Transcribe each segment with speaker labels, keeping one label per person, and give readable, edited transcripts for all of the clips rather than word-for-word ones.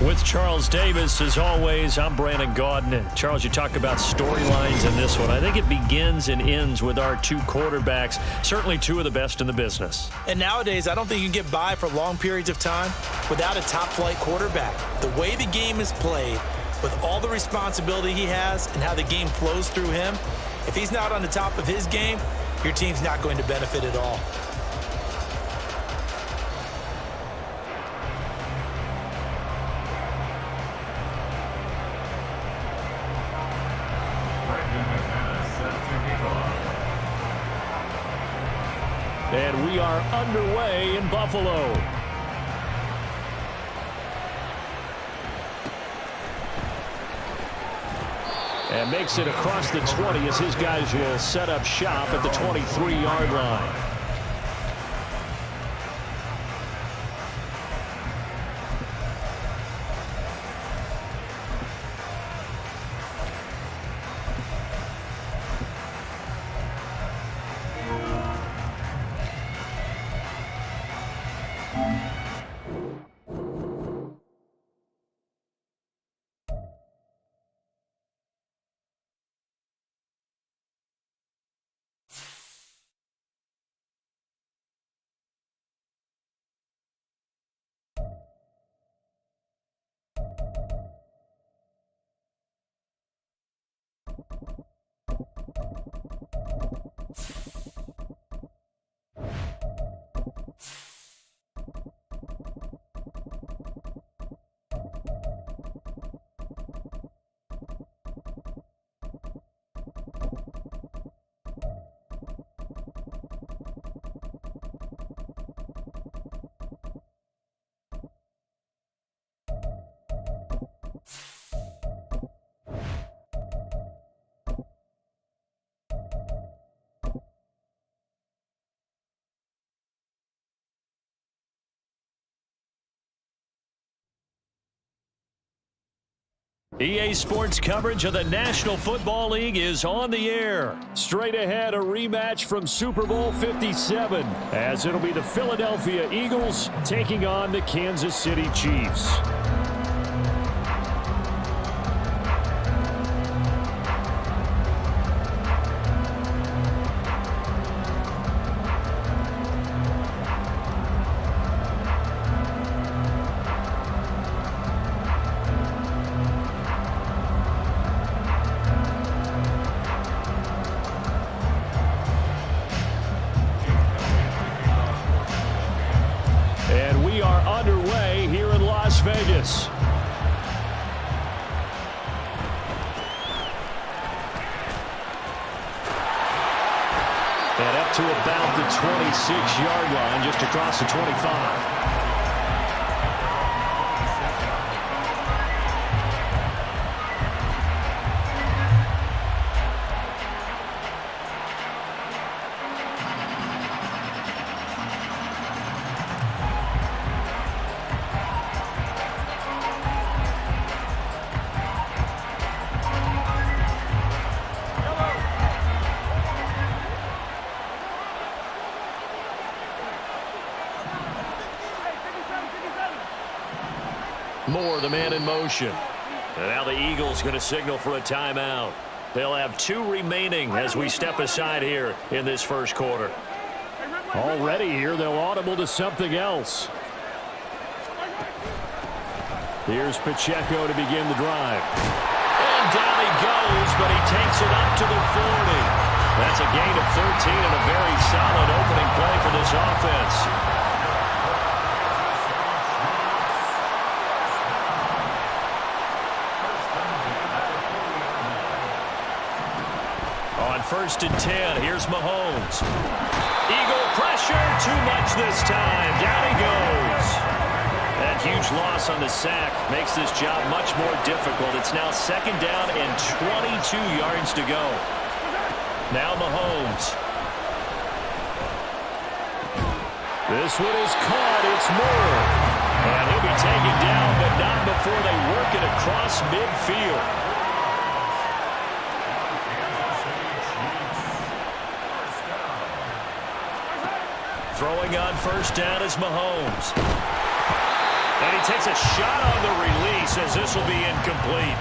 Speaker 1: With Charles Davis, as always, I'm Brandon Gaudin. Charles, you talk about storylines in this one. I think it begins and ends with our two quarterbacks, certainly two of the best in the business.
Speaker 2: And nowadays, I don't think you can get by for long periods of time without a top-flight quarterback. The way the game is played, with all the responsibility he has and how the game flows through him, if he's not on the top of his game, your team's not going to benefit at all.
Speaker 1: And we are underway in Buffalo. And makes it across the 20 as his guys will set up shop at the 23-yard line. EA Sports coverage of the National Football League is on the air. Straight ahead, a rematch from Super Bowl 57, as it'll be the Philadelphia Eagles taking on the Kansas City Chiefs. Vegas. And up to about the 26-yard line, just across the 25. Moore, the man in motion. And now the Eagles going to signal for a timeout. They'll have two remaining as we step aside here in this first quarter. Already here, they'll audible to something else. Here's Pacheco to begin the drive. And down he goes, but he takes it up to the 40. That's a gain of 13 and a very solid opening play for this offense. First and 10. Here's Mahomes. Eagle pressure. Too much this time. Down he goes. That huge loss on the sack makes this job much more difficult. It's now second down and 22 yards to go. Now Mahomes. This one is caught. It's Moore. And he'll be taken down, but not before they work it across midfield. Throwing on first down is Mahomes. And he takes a shot on the release as this will be incomplete.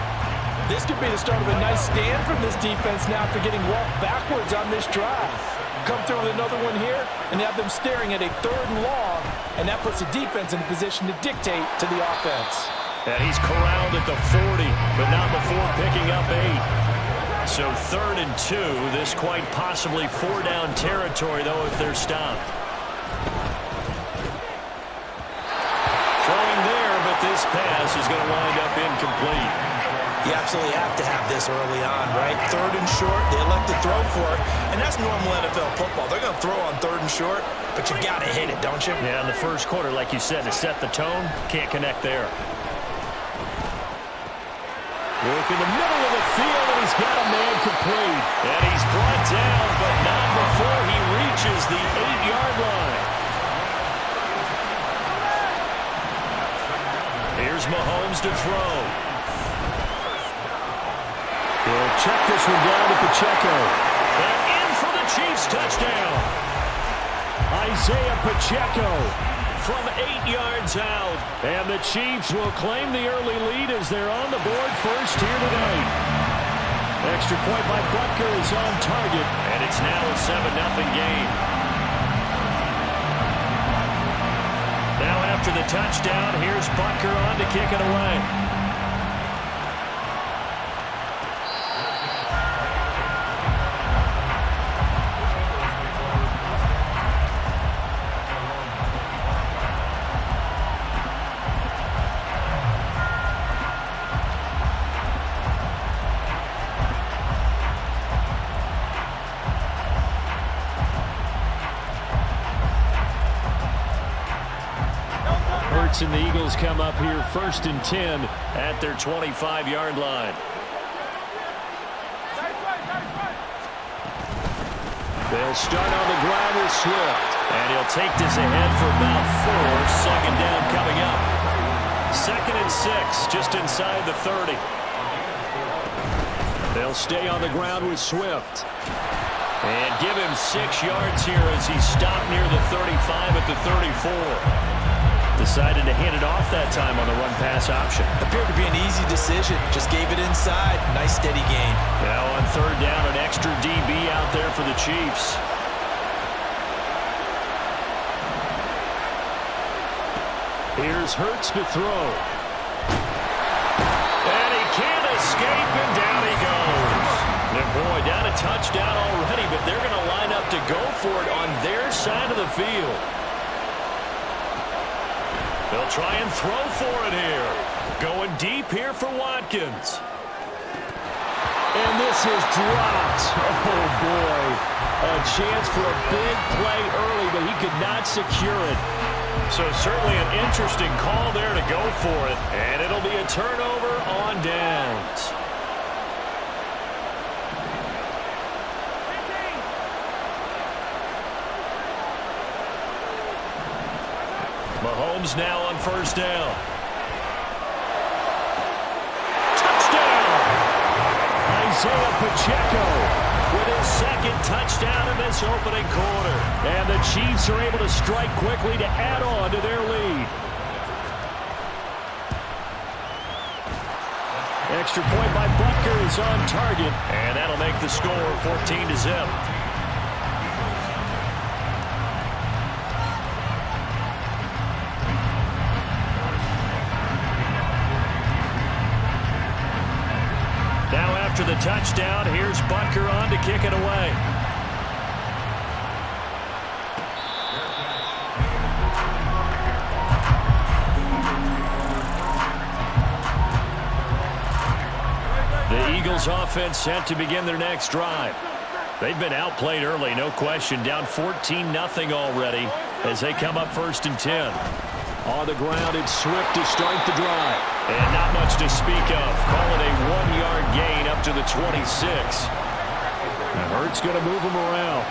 Speaker 2: This could be the start of a nice stand from this defense now after getting walked backwards on this drive. Come through with another one here and have them staring at a 3rd and long, and that puts the defense in a position to dictate to the offense.
Speaker 1: And he's corralled at the 40, but not before picking up 8. So 3rd and 2. This quite possibly 4-down territory, though, if they're stopped. Throwing there, but this pass is going to wind up incomplete.
Speaker 2: You absolutely have to have this early on, right? 3rd and short, they elect to throw for it, and that's normal NFL football. They're going to throw on 3rd and short, but you've got to hit it, don't you?
Speaker 1: Yeah, in the first quarter, like you said, to set the tone, can't connect there. Look in the middle of the field, and he's got a man complete. And he's brought down, but not before he reaches the 8-yard line. Here's Mahomes to throw. He'll check this one down to Pacheco. And in for the Chiefs touchdown. Isaiah Pacheco from 8 yards out. And the Chiefs will claim the early lead as they're on the board first here tonight. Extra point by Butker is on target. And it's now a 7-0 game. Now after the touchdown, here's Butker on to kick it away. And the Eagles come up here 1st and 10 at their 25-yard line. They'll start on the ground with Swift. And he'll take this ahead for about 4. 2nd down coming up. 2nd and 6, just inside the 30. They'll stay on the ground with Swift. And give him 6 yards here as he's stopped near the 35 at the 34. Decided to hand it off that time on the run-pass option.
Speaker 2: Appeared to be an easy decision. Just gave it inside. Nice, steady gain.
Speaker 1: Now on 3rd down, an extra DB out there for the Chiefs. Here's Hurts to throw. And he can't escape, and down he goes. And boy, down a touchdown already, but they're going to line up to go for it on their side of the field. They'll try and throw for it here. Going deep here for Watkins. And this is dropped. Oh, boy. A chance for a big play early, but he could not secure it. So certainly an interesting call there to go for it. And it'll be a turnover on downs. Mahomes now on 1st down. Touchdown! Isaiah Pacheco with his 2nd touchdown in this opening quarter. And the Chiefs are able to strike quickly to add on to their lead. Extra point by Butker is on target. And that'll make the score 14-0. After the touchdown, here's Butker on to kick it away. The Eagles offense set to begin their next drive. They've been outplayed early, no question. Down 14-0 already as they come up 1st and 10. On the ground, it's Swift to start the drive. And not much to speak of. Call it a 1-yard gain up to the 26. And Hurts going to move him around.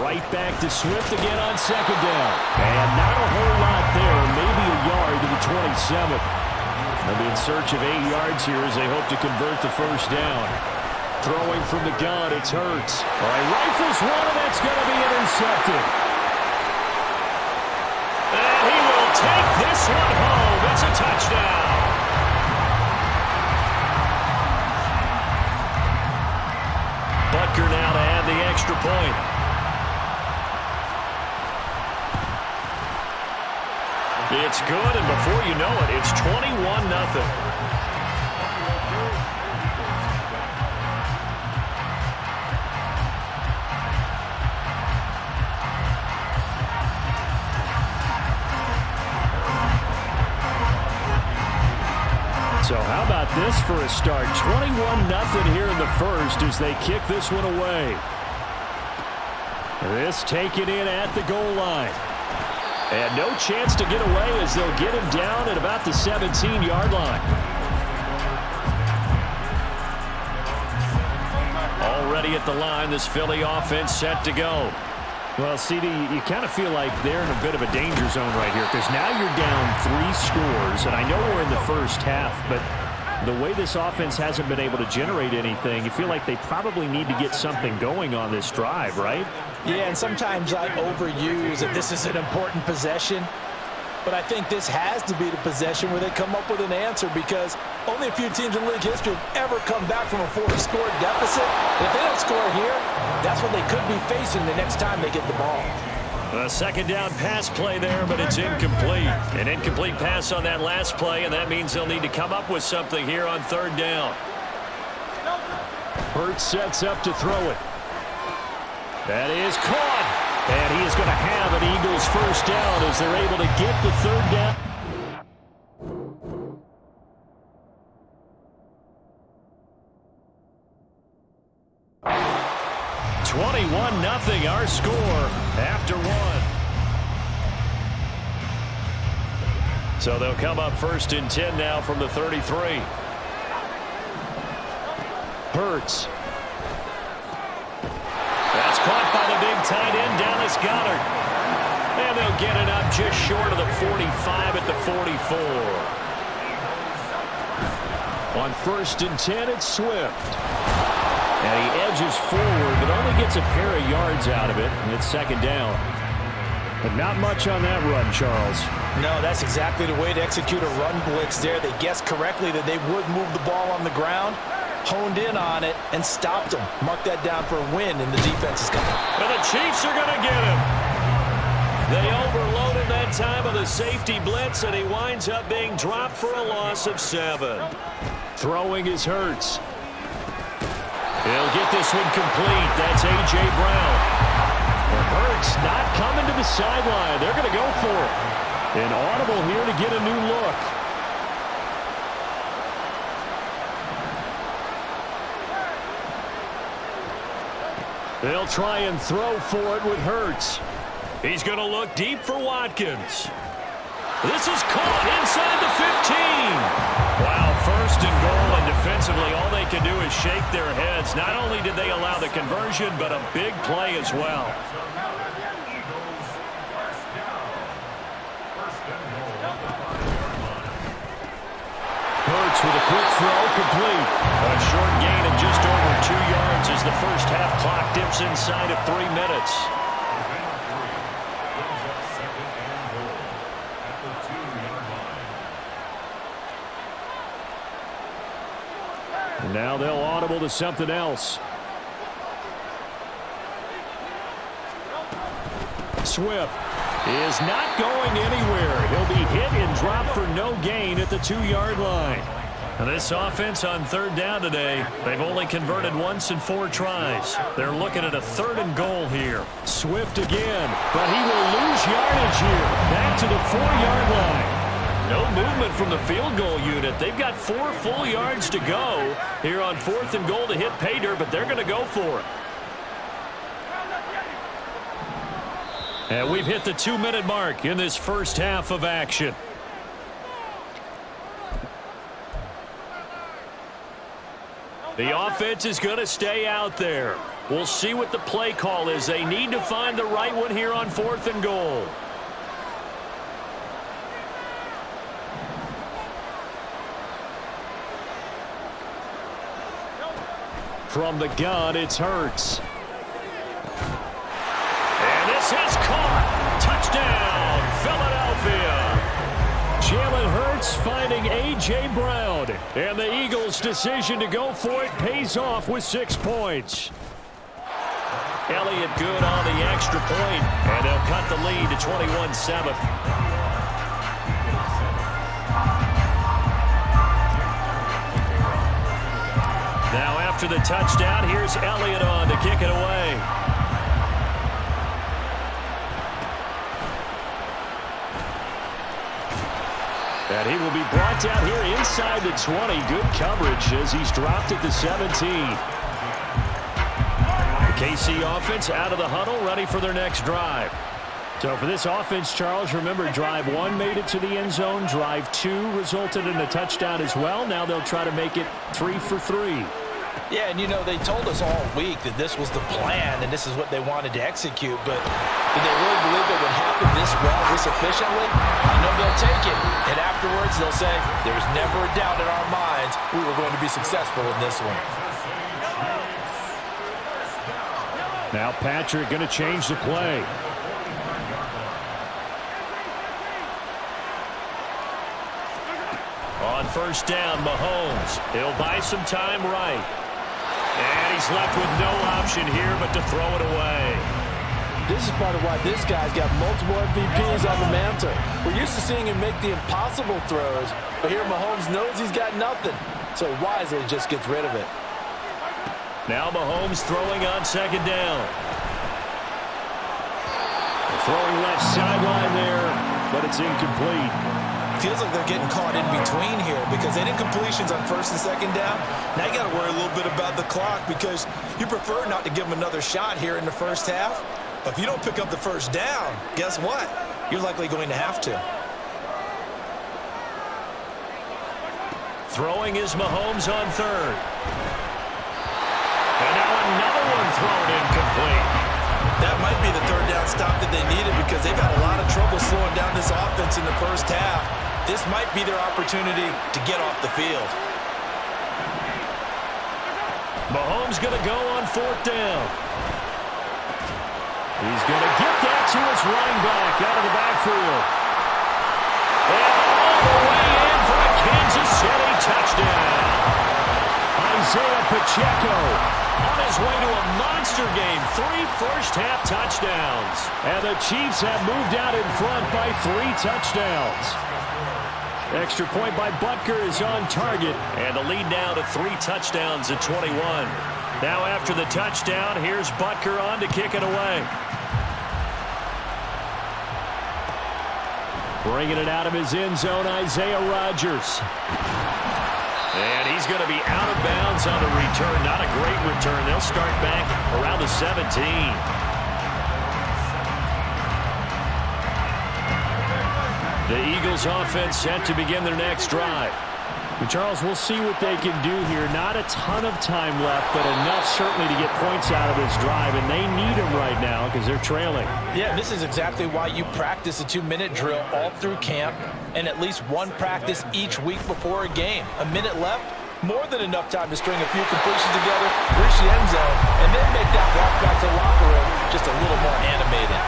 Speaker 1: Right back to Swift again on 2nd down. And not a whole lot there. Maybe a yard to the 27. They'll be in search of 8 yards here as they hope to convert the 1st down. Throwing from the gun, it's Hurts. All right, rifles one, and that's going to be intercepted. this one home. It's a touchdown. Butker now to add the extra point. It's good, and before you know it, it's 21-0. So how about this for a start? 21-0 here in the first as they kick this one away. This taken in at the goal line. And no chance to get away as they'll get him down at about the 17-yard line. Already at the line, this Philly offense set to go. Well, CD, you kind of feel like they're in a bit of a danger zone right here because now you're down 3 scores, and I know we're in the first half, but the way this offense hasn't been able to generate anything, you feel like they probably need to get something going on this drive, right?
Speaker 2: Yeah, and sometimes I overuse that this is an important possession, but I think this has to be the possession where they come up with an answer because only a few teams in league history have ever come back from a 4-score deficit. And if they don't score here, that's what they could be facing the next time they get the ball.
Speaker 1: A second down pass play there, but it's incomplete. An incomplete pass on that last play, and that means they'll need to come up with something here on third down. Hurts sets up to throw it. That is caught. And he is going to have an Eagles first down as they're able to get the third down. Nothing, our score after 1. So they'll come up first and 10 now from the 33. Hurts. That's caught by the big tight end, Dallas Goedert. And they'll get it up just short of the 45 at the 44. On first and 10, it's Swift. And he edges forward, but only gets a pair of yards out of it. And it's second down. But not much on that run, Charles.
Speaker 2: No, that's exactly the way to execute a run blitz there. They guessed correctly that they would move the ball on the ground, honed in on it, and stopped them. Mark that down for a win, and the defense is coming.
Speaker 1: And the Chiefs are going to get him. They overloaded that time of the safety blitz, and he winds up being dropped for a loss of 7. Throwing is Hurts. He'll get this one complete. That's A.J. Brown. And Hurts not coming to the sideline. They're going to go for it. An audible here to get a new look. They'll try and throw for it with Hurts. He's going to look deep for Watkins. This is caught inside the 15. Wow, first and goal, and defensively all they can do is shake their heads. Not only did they allow the conversion, but a big play as well. Hurts with a quick throw, complete. A short gain of just over 2 yards as the first half clock dips inside of 3 minutes. Now they'll audible to something else. Swift is not going anywhere. He'll be hit and dropped for no gain at the 2-yard line. Now this offense on third down today, they've only converted once in 4 tries. They're looking at a 3rd and goal here. Swift again, but he will lose yardage here. Back to the 4-yard line. No movement from the field goal unit. They've got 4 full yards to go here on 4th and goal to hit pay dirt, but they're going to go for it. And we've hit the 2-minute mark in this first half of action. The offense is going to stay out there. We'll see what the play call is. They need to find the right one here on 4th and goal. From the gun, it's Hurts. And this is caught. Touchdown, Philadelphia. finding A.J. Brown. And the Eagles' decision to go for it pays off with 6 points. Elliott good on the extra point, and they'll cut the lead to 21-7. Now after the touchdown, here's Elliott on to kick it away. And he will be brought down here inside the 20. Good coverage as he's dropped at the 17. The KC offense out of the huddle, ready for their next drive. So for this offense, Charles, remember, drive 1 made it to the end zone. Drive 2 resulted in a touchdown as well. Now they'll try to make it 3 for 3.
Speaker 2: Yeah, and you know, they told us all week that this was the plan and this is what they wanted to execute, but did they really believe it would happen this well, this efficiently? I know they'll take it, and afterwards they'll say, there's never a doubt in our minds we were going to be successful in this one.
Speaker 1: Now Patrick going to change the play. On first down, Mahomes. He'll buy some time right. And he's left with no option here but to throw it away.
Speaker 2: This is part of why this guy's got multiple MVPs on the mantle. We're used to seeing him make the impossible throws, but here Mahomes knows he's got nothing, so he wisely just gets rid of it.
Speaker 1: Now Mahomes throwing on second down. Throwing left sideline there, but it's incomplete.
Speaker 2: Feels like they're getting caught in between here because they didn't completions on first and second down. Now you got to worry a little bit about the clock because you prefer not to give them another shot here in the first half. But if you don't pick up the first down, guess what? You're likely going to have to.
Speaker 1: Throwing is Mahomes on third. And now another one thrown incomplete.
Speaker 2: That might be the third down stop that they needed because they've had a lot of trouble slowing down this offense in the first half. This might be their opportunity to get off the field.
Speaker 1: Mahomes going to go on fourth down. He's going to get that to his running back out of the backfield. And all the way in for a Kansas City touchdown. Isaiah Pacheco on his way to a monster game. 3 first-half touchdowns. And the Chiefs have moved out in front by 3 touchdowns. Extra point by Butker is on target. And the lead now to 3 touchdowns at 21. Now after the touchdown, here's Butker on to kick it away. Bringing it out of his end zone, Isaiah Rodgers. And he's going to be out of bounds on the return. Not a great return. They'll start back around the 17. The Eagles offense set to begin their next drive. And Charles, we'll see what they can do here. Not a ton of time left, but enough certainly to get points out of this drive, and they need them right now because they're trailing.
Speaker 2: Yeah, this is exactly why you practice a 2-minute drill all through camp and at least one practice each week before a game. A minute left, more than enough time to string a few completions together, reach the end zone, and then make that walk back to the locker room just a little more animated.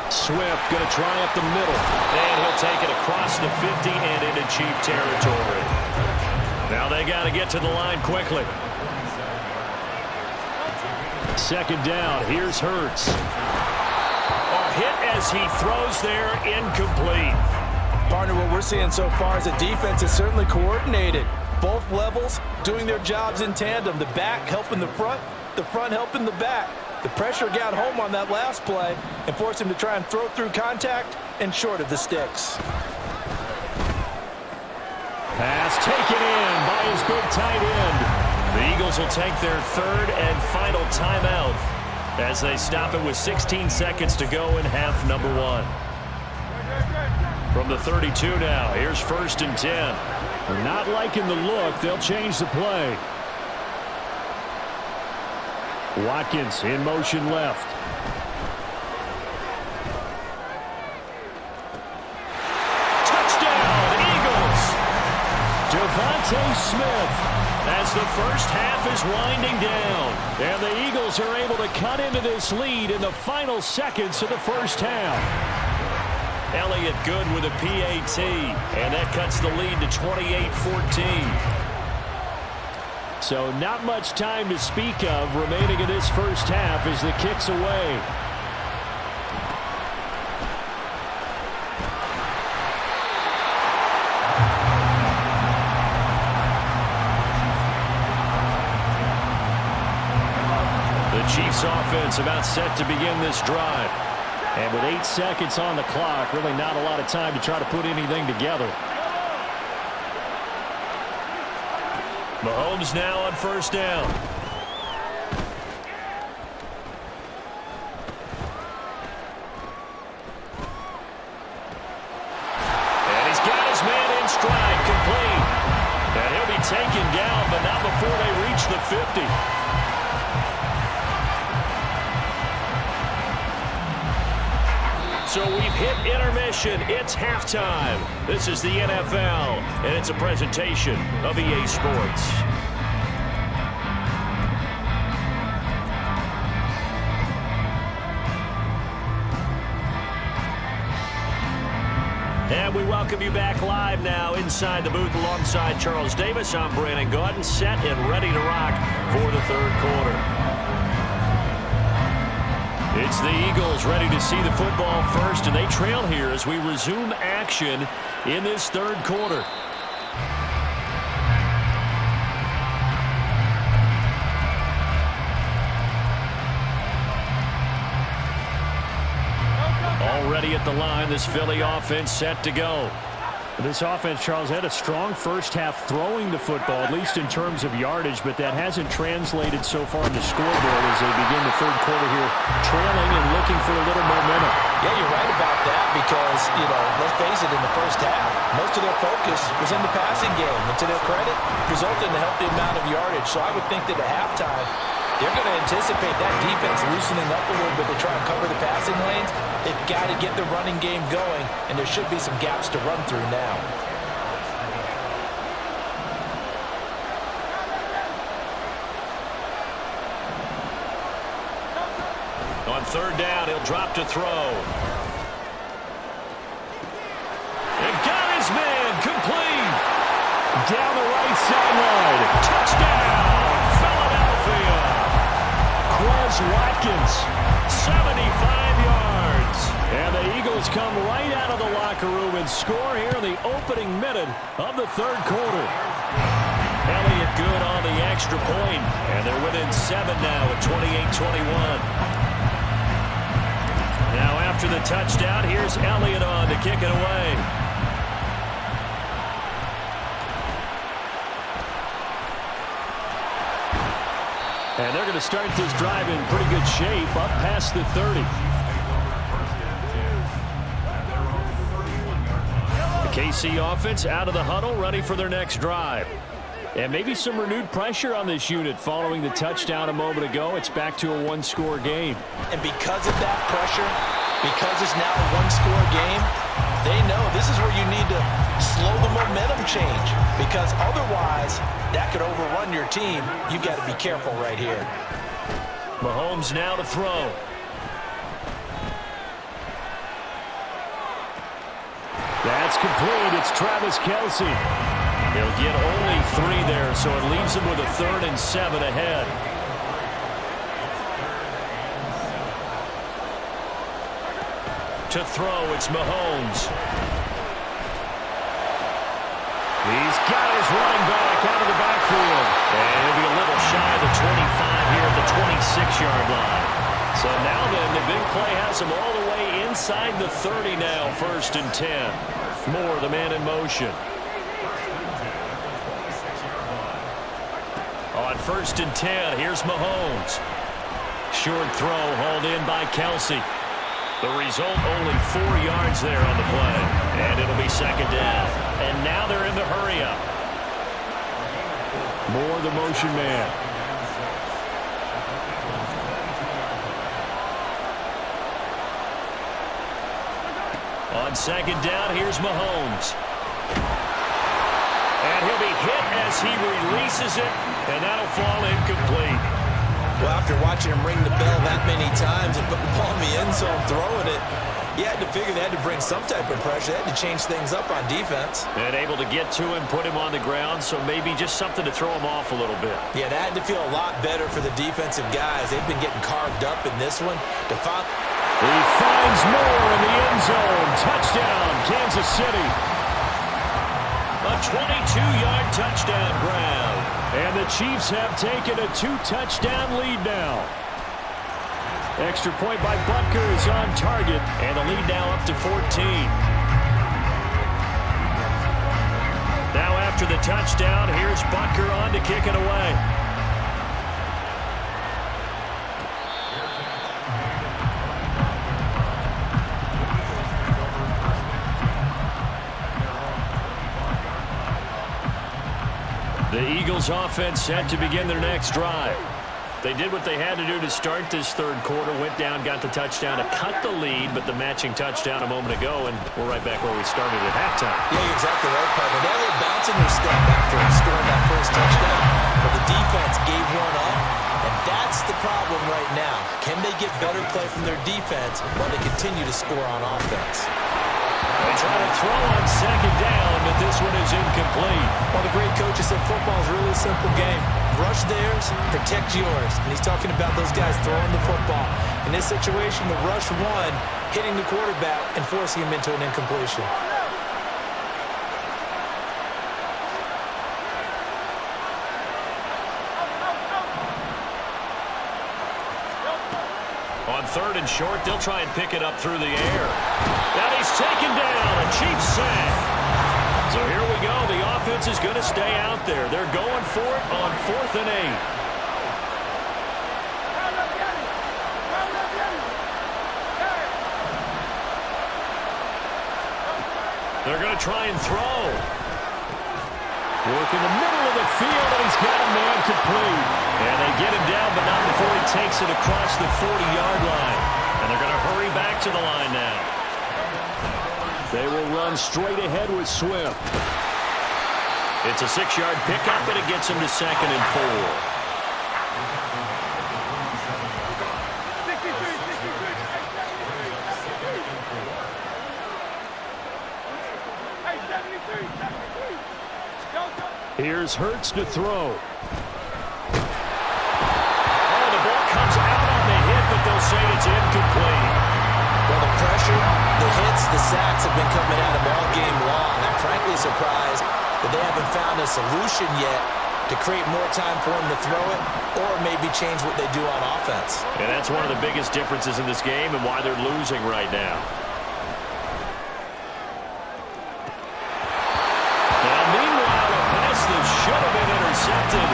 Speaker 1: Swift going to try up the middle, and he'll take it across the 50 and into Chief territory. Now they got to get to the line quickly. Second down, here's Hurts. A hit as he throws there, incomplete.
Speaker 2: Partner, what we're seeing so far is the defense is certainly coordinated. Both levels doing their jobs in tandem. The back helping the front helping the back. The pressure got home on that last play and forced him to try and throw through contact and short of the sticks.
Speaker 1: Pass taken in by his big tight end. The Eagles will take their third and final timeout as they stop it with 16 seconds to go in half number 1. From the 32 now, here's first and 10. They're not liking the look. They'll change the play. Watkins in motion left. Touchdown, Eagles! Devontae Smith as the first half is winding down. And the Eagles are able to cut into this lead in the final seconds of the first half. Elliott good with a PAT, and that cuts the lead to 28-14. So not much time to speak of remaining in this first half as the kick's away. The Chiefs offense about set to begin this drive. And with 8 seconds on the clock, really not a lot of time to try to put anything together. Mahomes now on first down. And he's got his man in stride, complete. And he'll be taken down, but not before they reach the 50. So we've hit intermission. It's halftime. This is the NFL, and it's a presentation of EA Sports. And we welcome you back live now inside the booth alongside Charles Davis. I'm Brandon Gaudin, set and ready to rock for the third quarter. It's the Eagles ready to see the football first, and they trail here as we resume action in this third quarter. Already at the line, this Philly offense set to go. This offense, Charles, had a strong first half throwing the football, at least in terms of yardage, but that hasn't translated so far in the scoreboard as they begin the third quarter here, trailing and looking for a little momentum.
Speaker 2: Yeah, you're right about that because, let's face it, in the first half, most of their focus was in the passing game. And to their credit, resulted in a healthy amount of yardage. So I would think that at halftime, they're going to anticipate that defense loosening up a little bit to try and cover the passing lanes. They've got to get the running game going, and there should be some gaps to run through now.
Speaker 1: On third down, he'll drop to throw. And got his man, complete. Down the right sideline. Touchdown, Philadelphia. Quez Watkins, 75 yards. And the Eagles come right out of the locker room and score here in the opening minute of the third quarter. Elliott good on the extra point, and they're within 7 now at 28-21. Now after the touchdown, here's Elliott on to kick it away. And they're going to start this drive in pretty good shape, up past the 30. The KC offense out of the huddle, ready for their next drive. And maybe some renewed pressure on this unit following the touchdown a moment ago. It's back to a one-score game.
Speaker 2: And because of that pressure, because it's now a one-score game, they know this is where you need to slow the momentum change, because otherwise that could overrun your team. You've got to be careful right here.
Speaker 1: Mahomes now to throw. That's complete. It's Travis Kelce. He'll get only 3 there, so it leaves him with a 3rd and 7 ahead. To throw, it's Mahomes. He's got his running back out of the backfield. And he'll be a little shy of the 25 here at the 26-yard line. So now then, the big play has him all the way inside the 30 now, 1st and 10. Moore, the man in motion. On 1st and 10, here's Mahomes. Short throw hauled in by Kelce. The result, only 4 yards there on the play. And it'll be 2nd down. And now they're in the hurry-up. Moore, the motion man. On 2nd down, here's Mahomes. And he'll be hit as he releases it, and that'll fall incomplete.
Speaker 2: Well, after watching him ring the bell that many times and putting the ball in the end zone, throwing it, You had to figure they had to bring some type of pressure. They had to change things up on defense.
Speaker 1: And able to get to him, put him on the ground, so maybe just something to throw him off a little bit.
Speaker 2: Yeah, that had to feel a lot better for the defensive guys. They've been getting carved up in this one.
Speaker 1: He finds Moore in the end zone. Touchdown, Kansas City. A 22-yard touchdown grab. And the Chiefs have taken a 2-touchdown lead now. Extra point by Butker is on target, and the lead now up to 14. Now after the touchdown, here's Butker on to kick it away. The Eagles offense set to begin their next drive. They did what they had to do to start this third quarter, went down, got the touchdown to cut the lead, but the matching touchdown a moment ago, and we're right back where we started at halftime.
Speaker 2: Yeah, you're exactly right, partner. They had a little bounce in their step after scoring that first touchdown, but the defense gave one up, and that's the problem right now. Can they get better play from their defense while they continue to score on offense?
Speaker 1: They try to throw on second down, but this one is incomplete.
Speaker 2: Well, the great coach has said football is really a simple game. Rush theirs, protect yours. And he's talking about those guys throwing the football. In this situation, the rush one, hitting the quarterback and forcing him into an incompletion.
Speaker 1: On third and short, they'll try and pick it up through the air. And he's taken down, a Chiefs sack. So here we go. The offense is going to stay out there. They're going for it on 4th and 8. They're going to try and throw. Work in the middle of the field, and he's got a man complete. And they get him down, but not before he takes it across the 40-yard line. And they're going to hurry back to the line now. They will run straight ahead with Swift. It's a 6-yard pickup, and it gets him to 2nd and 4. Here's Hurts to throw. Oh, the ball comes out on the hit, but they'll say it's incomplete.
Speaker 2: Well, the pressure, the hits, the sacks have been coming at him all game long. I'm frankly surprised that they haven't found a solution yet to create more time for him to throw it or maybe change what they do on offense.
Speaker 1: And that's one of the biggest differences in this game and why they're losing right now. Should have been intercepted,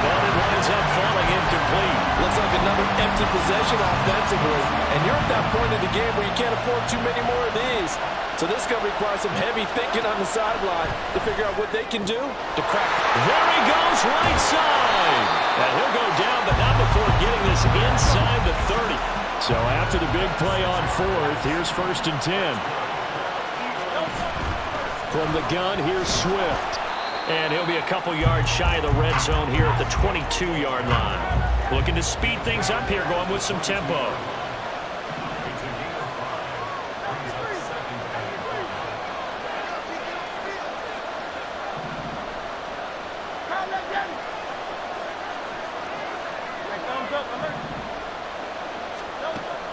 Speaker 1: but it winds up falling incomplete.
Speaker 3: Looks like another empty possession offensively, and you're at that point in the game where you can't afford too many more of these. So this is going to require some heavy thinking on the sideline to figure out what they can do to crack.
Speaker 1: There he goes, right side. And he'll go down, but not before getting this inside the 30. So after the big play on 4th, here's 1st and 10. From the gun, here's Swift. And he'll be a couple yards shy of the red zone here at the 22-yard line. Looking to speed things up here, going with some tempo.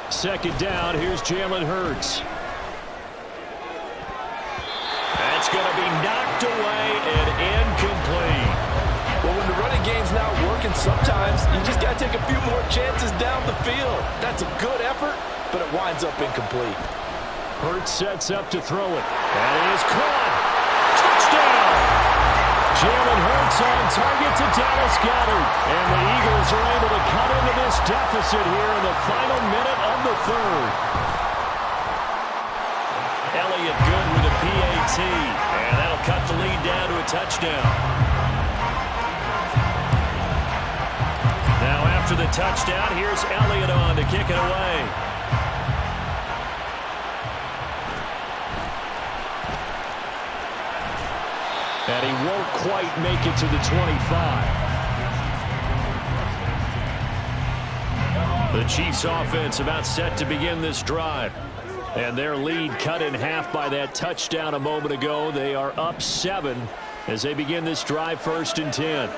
Speaker 1: Second down, here's Jalen Hurts. That's going to be knocked away and incomplete.
Speaker 3: Well, when the running game's not working, sometimes you just got to take a few more chances down the field. That's a good effort, but it winds up incomplete.
Speaker 1: Hurts sets up to throw it. And he is caught. Touchdown! Jalen Hurts on target to Dallas Goedert. And the Eagles are able to cut into this deficit here in the final minute of the third. Elliott good with a PAT, and that'll cut the lead down to a touchdown. Now after the touchdown, here's Elliott on to kick it away. And he won't quite make it to the 25. The Chiefs offense about set to begin this drive. And their lead cut in half by that touchdown a moment ago. They are up 7 as they begin this drive, 1st and 10.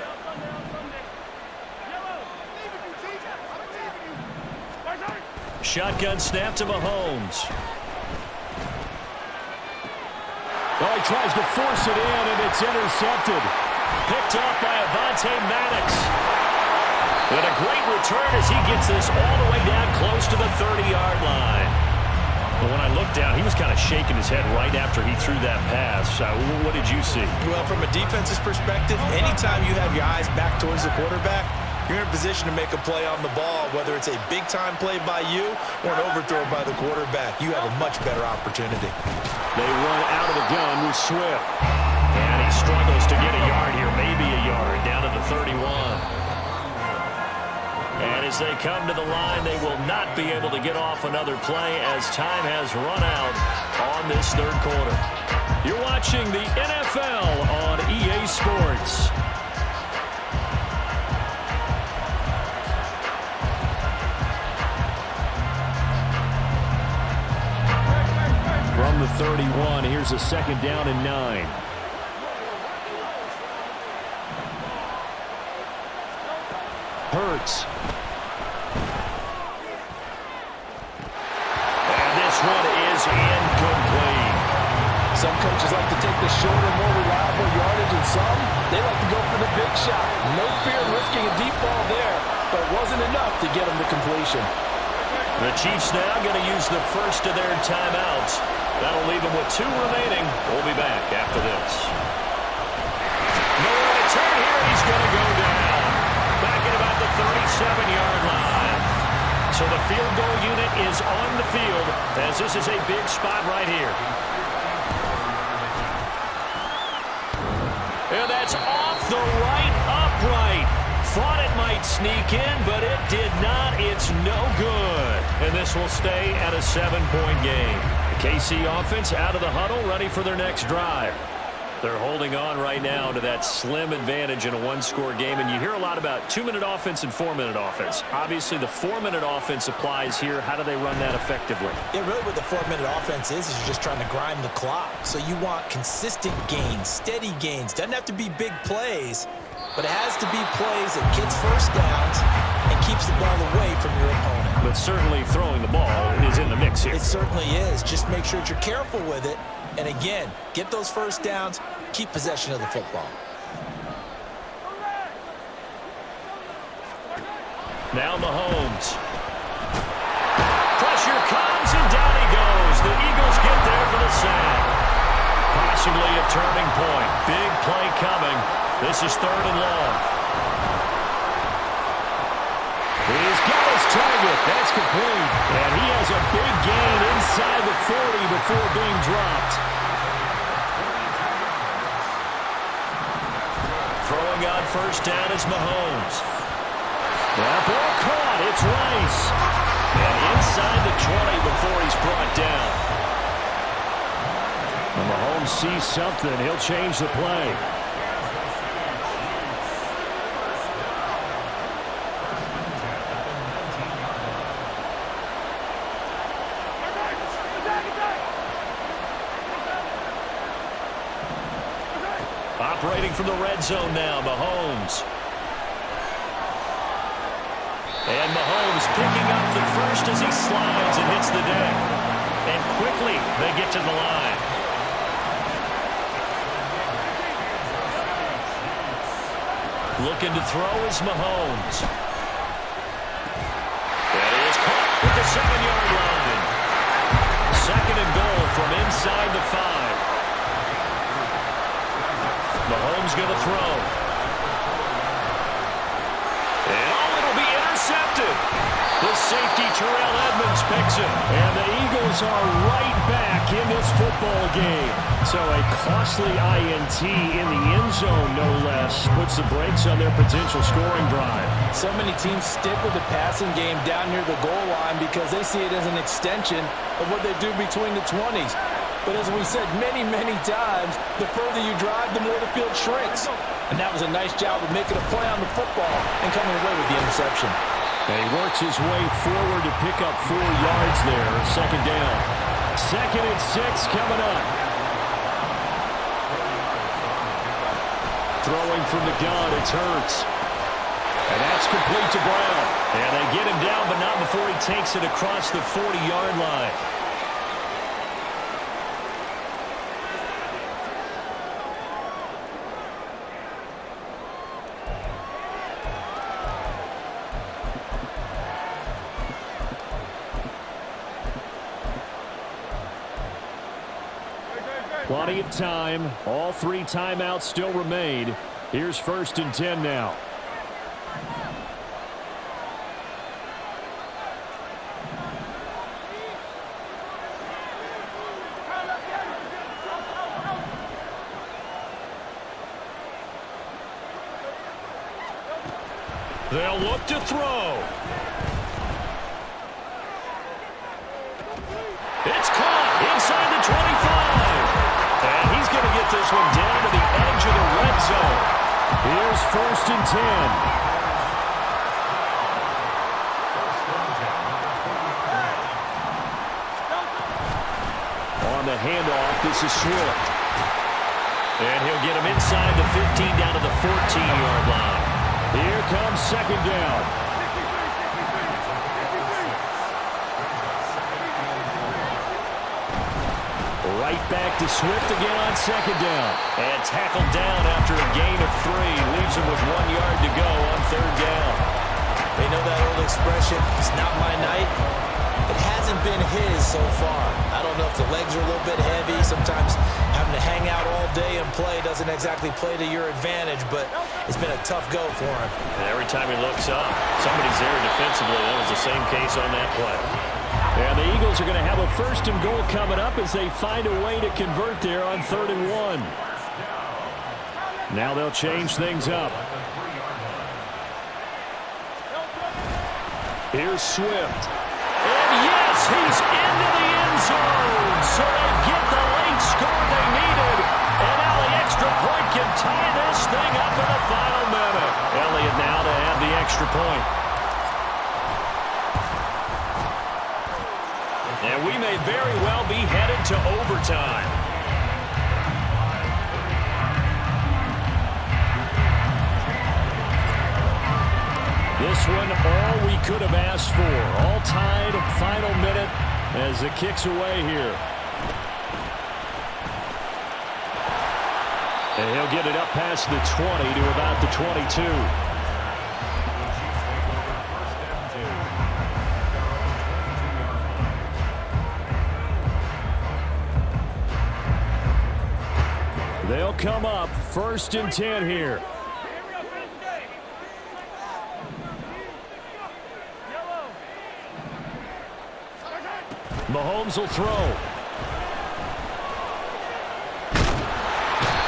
Speaker 1: Shotgun snap to Mahomes. Oh, he tries to force it in, and it's intercepted. Picked off by Avonte Maddox. And a great return as he gets this all the way down close to the 30-yard line. But when I looked down, he was kind of shaking his head right after he threw that pass. What did you see?
Speaker 2: Well, from a defense's perspective, anytime you have your eyes back towards the quarterback, you're in a position to make a play on the ball, whether it's a big-time play by you or an overthrow by the quarterback. You have a much better opportunity.
Speaker 1: They run out of the gun with Swift. And he struggles to get a yard here, maybe a yard, down to the 31. And as they come to the line, they will not be able to get off another play as time has run out on this 3rd quarter. You're watching the NFL on EA Sports. From the 31, here's a 2nd down and 9. Hurts. And this one is incomplete.
Speaker 3: Some coaches like to take the shorter, more reliable yardage, and some, they like to go for the big shot. No fear in risking a deep ball there, but it wasn't enough to get them to completion.
Speaker 1: The Chiefs now going to use the first of their timeouts. That'll leave them with 2 remaining. We'll be back after this. Nowhere to turn here. He's going to go down. Back at about the 37-yard line. So the field goal unit is on the field as this is a big spot right here. And that's off the right upright. Thought it might sneak in, but it did not. It's no good. And this will stay at a 7-point game. The KC offense out of the huddle, ready for their next drive. They're holding on right now to that slim advantage in a 1-score game. And you hear a lot about 2-minute offense and 4-minute offense. Obviously, the 4-minute offense applies here. How do they run that effectively?
Speaker 2: Yeah, really what the 4-minute offense is you're just trying to grind the clock. So you want consistent gains, steady gains. Doesn't have to be big plays, but it has to be plays that gets first downs and keeps the ball away from your opponent.
Speaker 1: But certainly throwing the ball is in the mix here.
Speaker 2: It certainly is. Just make sure that you're careful with it. And again, get those first downs, keep possession of the football.
Speaker 1: Now Mahomes. Pressure comes and down he goes. The Eagles get there for the sack. Possibly a turning point. Big play coming. This is 3rd and long. He's got his target. That's complete. And he has a big gain inside the 40 before being dropped. Throwing on 1st down is Mahomes. That ball caught. It's Rice. And inside the 20 before he's brought down. When Mahomes sees something, he'll change the play. Operating from the red zone now, Mahomes. And Mahomes picking up the first as he slides and hits the deck. And quickly they get to the line. Looking to throw is Mahomes. And he is caught with the 7-yard line. 2nd and goal from inside the 5. Mahomes going to throw. And it'll be intercepted. The safety, Terrell Edmonds, picks it. And the Eagles are right back in this football game. So a costly INT in the end zone, no less, puts the brakes on their potential scoring drive.
Speaker 3: So many teams stick with the passing game down near the goal line because they see it as an extension of what they do between the 20s. But as we said many, many times, the further you drive, the more the field shrinks. And that was a nice job of making a play on the football and coming away with the interception.
Speaker 1: And he works his way forward to pick up 4 yards there. 2nd down. 2nd and 6 coming up. Throwing from the gun, it's Hurts. And that's complete to Brown. And they get him down, but not before he takes it across the 40-yard line. Plenty of time. All 3 timeouts still remain. Here's 1st and 10 now. They'll look to throw. It's caught inside the 25. And he's going to get this one down to the edge of the red zone. Here's 1st and 10. On the handoff, this is Swift. And he'll get him inside the 15 down to the 14-yard line. Here comes 2nd down. Right back to Swift again on 2nd down. And tackled down after a gain of 3. Leaves him with 1 yard to go on 3rd down.
Speaker 2: They know that old expression, it's not my night. It hasn't been his so far. I don't know if the legs are a little bit heavy. Sometimes having to hang out all day and play doesn't exactly play to your advantage, but it's been a tough go for him.
Speaker 1: And every time he looks up, somebody's there defensively. That was the same case on that play. And the Eagles are going to have a 1st and goal coming up as they find a way to convert there on 3rd and 1. Now they'll change things up. Here's Swift. And yes, he's into the end zone. So they get the late score they needed. And now the extra point can tie this thing up in the final minute. Elliott now to have the extra point. And we may very well be headed to overtime. This one, all we could have asked for. All tied, final minute as it kicks away here. And he'll get it up past the 20 to about the 22. They'll come up 1st and 10 here. Mahomes will throw.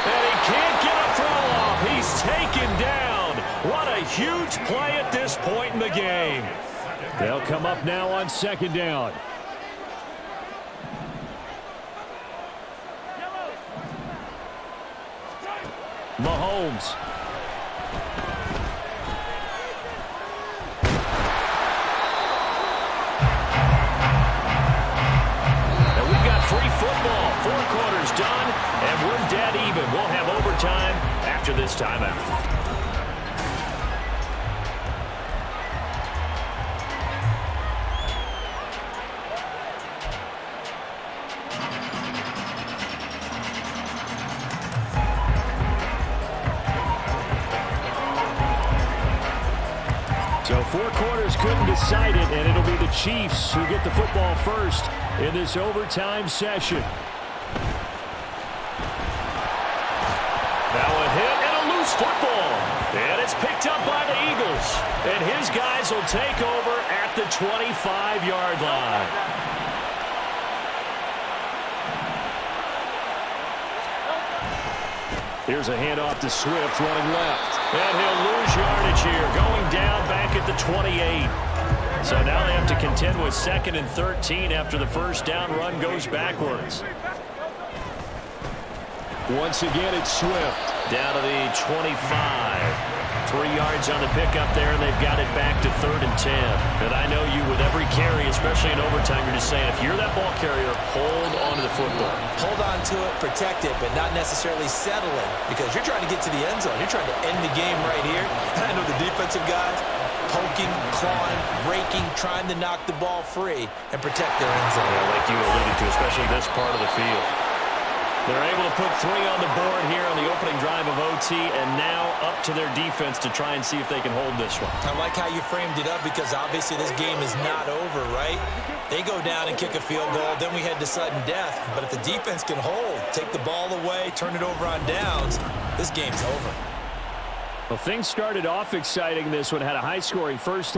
Speaker 1: And he can't get a throw off. He's taken down. What a huge play at this point in the game. They'll come up now on 2nd down. Mahomes. And we've got free football. 4 quarters done, and we're dead even. We'll have overtime after this timeout. So 4 quarters couldn't decide it, and it'll be the Chiefs who get the football first in this overtime session. Now a hit and a loose football. And it's picked up by the Eagles. And his guys will take over at the 25-yard line. Here's a handoff to Swift running left. And he'll lose yardage here, going down back at the 28. So now they have to contend with 2nd and 13 after the first down run goes backwards. Once again, it's Swift down to the 25. 3 yards on the pickup there, and they've got it back to 3rd and 10. And I know you, with every carry, especially in overtime, you're just saying, if you're that ball carrier, hold on to the football.
Speaker 2: Hold on to it, protect it, but not necessarily settle it, because you're trying to get to the end zone. You're trying to end the game right here. And I know the defensive guys poking, clawing, raking, trying to knock the ball free and protect their end zone.
Speaker 1: Yeah, like you alluded to, especially this part of the field. They're able to put 3 on the board here on the opening drive of OT, and now up to their defense to try and see if they can hold this one.
Speaker 2: I like how you framed it up, because obviously this game is not over, right? They go down and kick a field goal, then we head to sudden death. But if the defense can hold, take the ball away, turn it over on downs, this game's over.
Speaker 1: Well, things started off exciting. This one had a high-scoring first